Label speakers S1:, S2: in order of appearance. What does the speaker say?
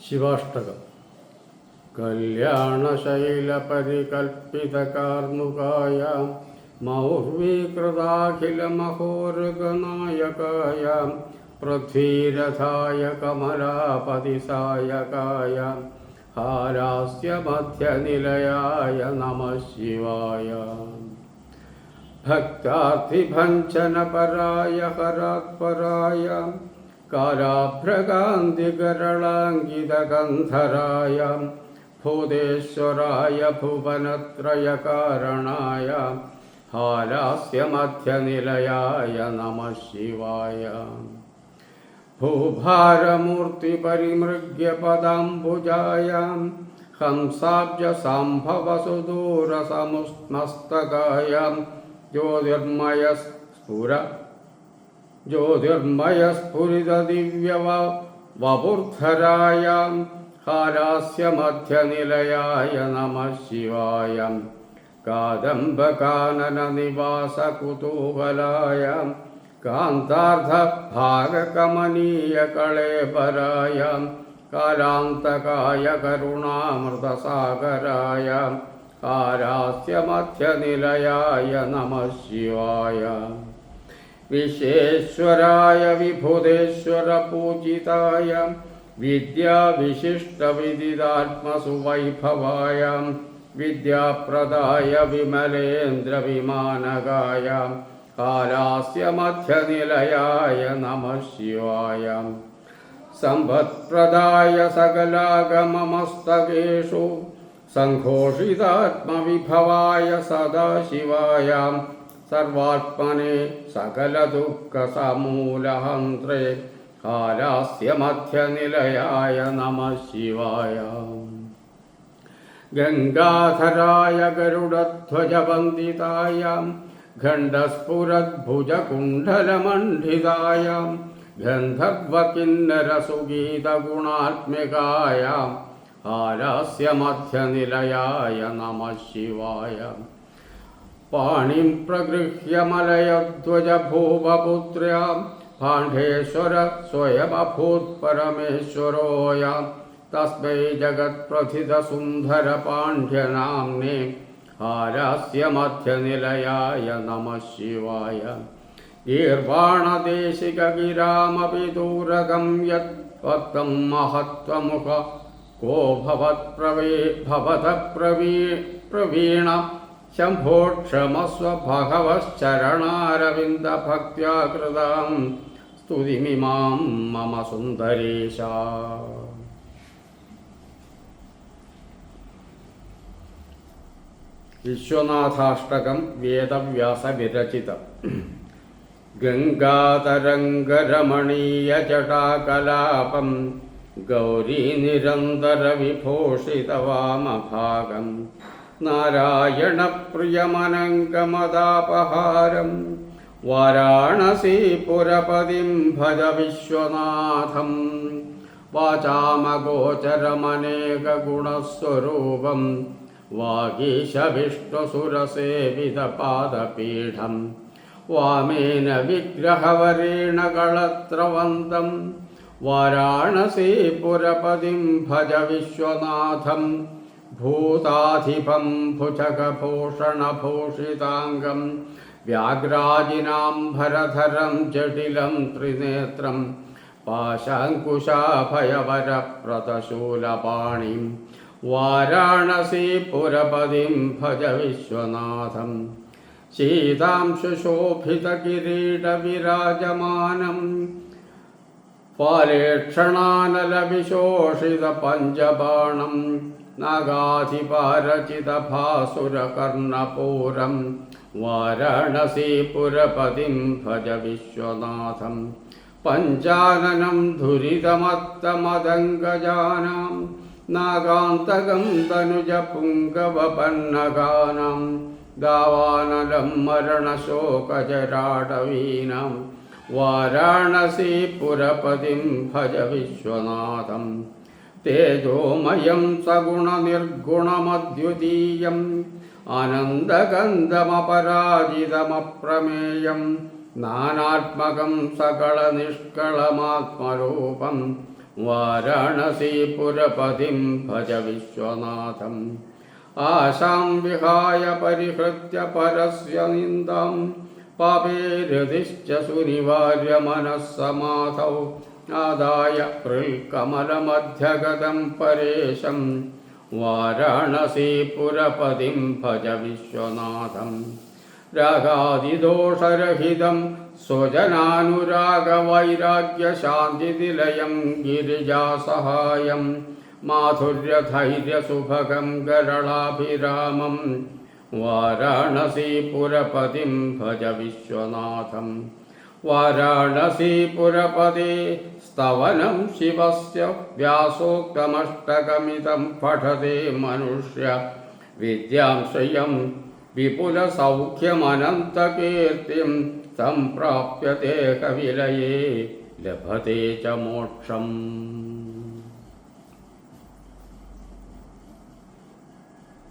S1: ശിവാഷ്ടകം. കല്യാണശൈലപരികൽപ്പിതകാർമുകായ മൗർവീകൃതാഖിലമഹോരുഗനായകായ പൃഥ്വീരഥായ കമലാപതിസായകായ ഹാരാസ്യമധ്യനിലയായ നമഃ ശിവായ. ഭക്താർത്ഥിഭഞ്ജനപരായ ഹരാത്പരായ കാലാഭ്രകാന്തികരളാങ്കിതഗന്ധരായ ഭൂതേശ്വരായ ഭുവനത്രയകാരണായ ഹാലാസ്യമധ്യനിലയായ നമഃ ശിവായ. ഭൂഭാരമൂർത്തിപരിമൃഗ്യപദാംബുജായ ഹംസാബ്ജസാംഭവസുദൂരസമുസ്മസ്തകായ ജ്യോതിർമയസ്ഫുരിതദിവ്യവപുർധരായ ഹാലാസ്യമധ്യനിലയായ നമഃ ശിവായ. കാദംബകാനനനിവാസകുതൂഹലായ കാന്താർദ്ധഭാഗകമനീയകളേബരായ കാലാന്തകായ കരുണാമൃതസാഗരായ ഹാലാസ്യമധ്യനിലയായ നമഃ ശിവായ. വിശ്വേശ്വരായ വിഭുതേശ്വരപൂജിതായ വിദ്യാവിശിഷ്ടവിദിതാത്മസുവൈഭവായ വിദ്യാപ്രദായ വിമലേന്ദ്രവിമാനകായ ഹാലാസ്യമധ്യനിലയായ നമഃ ശിവായ. സമ്പത്പ്രദായ സകലാഗമമസ്തകേഷു സംഘോഷിതാത്മവിഭവായ സദാശിവായ സർവാത്മനെ സകലദുഃഖസമൂലഹന്ത്രേ ഹാലാസ്യമധ്യനിലയായ നമഃ ശിവായ. ഗംഗാധരായ ഗരുഡധ്വജവന്ദിതായ ഖണ്ഡസ്ഫുരദ്ഭുജകുണ്ഡലമണ്ഡിതായ ഗന്ധർവകിന്നരസുഗീതഗുണാത്മികായ ഹാലാസ്യമധ്യനിലയായ നമഃ ശിവായ. പാണിം പ്രഗൃഹ്യ മലയധ്വജഭൂപപുത്ര്യാം ഭാണ്ഡേശ്വര സ്വയമഭൂത് പരമേശ്വരോയാം തസ്മൈ ജഗത്പ്രഥിതസുന്ദരപാണ്ഡ്യനാംനേ ഹാലാസ്യമധ്യനിലയായ നമഃ ശിവായ. ഗീർവാണദേശികഗിരാമപി ദൂരകം യത് ഭക്തം മഹത്വമുഖ കോ ഭവതപ്രവീണ ശംഭോക്ഷമസ്വ ഭഗവശ്ചരണാരവിന്ദഭക്ത്യാ കൃതാം സ്തുതിമിമാം മമ സുന്ദരേശ. വിശ്വനാഥാഷ്ടകം വേദവ്യാസവിരചിതം. ഗംഗാതരംഗരമണീയജടാകലാപം ഗൗരീനിരന്തരവിഭൂഷിതവാമഭാഗം നാരായണപ്രിയമനങ്കമദാപഹാരം വാരാണസീപുരപതിം ഭജ വിശ്വനാഥം. വാചാമഗോചരമനേകഗുണസ്വരൂപം വാഗീശവിഷ്ണുസുരസേവിതപാദപീഠം വാമേന വിഗ്രഹവരേണ കളത്രവന്തം വാരാണസീപുരപതിം ഭജ വിശ്വനാഥം. ഭൂതാധിപം ഭുജഗഭൂഷണഭൂഷിതാംഗം വ്യാഘ്രാജിനാംഭരധരം ജടിലം ത്രിനേത്രം പാശാങ്കുശാഭയവരപ്രതശൂലപാണിം വാരാണസീപുരപതിം ഭജ വിശ്വനാഥം. ശീതാംശുശോഭിതകിരീടവിരാജമാനം ഫാലേക്ഷണാനലവിശോഷിതപഞ്ചബാണം നാഗാധിപാരചിതഭാസുരകർണപൂരം വാരാണസീപുരപതിം ഭജ വിശ്വനാഥം. പഞ്ചാനനം ധുരിതമത്തമദംഗജാനാം നാഗാന്തകം തനുജപുങ്കവപന്നഗാനാം ദാവാനലം മരണശോകജരാടവീനാം വാരാണസീപുരപതിം ഭജ വിശ്വനാഥം. തേജോമയം സഗുണനിർഗുണമദ്വിതീയം ആനന്ദഗന്ധമപരാജിതമപ്രമേയം നാനാത്മകം സകളനിഷ്കളമാത്മരൂപം വാരാണസീപുരപതിം ഭജ വിശ്വനാഥം. ആശാം വിഹായ പരിഹൃത്യ പരസ്യ നിന്ദാം പാപേരതിശ്ച സുനിവാര്യ മനസ്സമാധൗ ആദായ കൃൽകമലമധ്യഗതം പരേശം വാരാണസീപുരപതിം ഭജ വിശ്വനാഥം. രാഗാദിദോഷരഹിതം സ്വജനാനുരാഗവൈരാഗ്യശാന്തിനിലയം ഗിരിജാസഹായം മാധുര്യധൈര്യസുഭഗം ഗരളാഭിരാമം വാരാണസീപുരപതിം ഭജ വിശ്വനാഥം. വാരാണസീപുരപദേ സ്തവനം ശിവസ്യ വ്യാസോക്തമഷ്ടകമിതം പഠതേ മനുഷ്യ വിദ്യാം ശ്രിയം വിപുലസൗഖ്യമനന്തകീർത്തിം സംപ്രാപ്യ ദേഹവിലയേ ലഭത്തെ ച മോക്ഷം.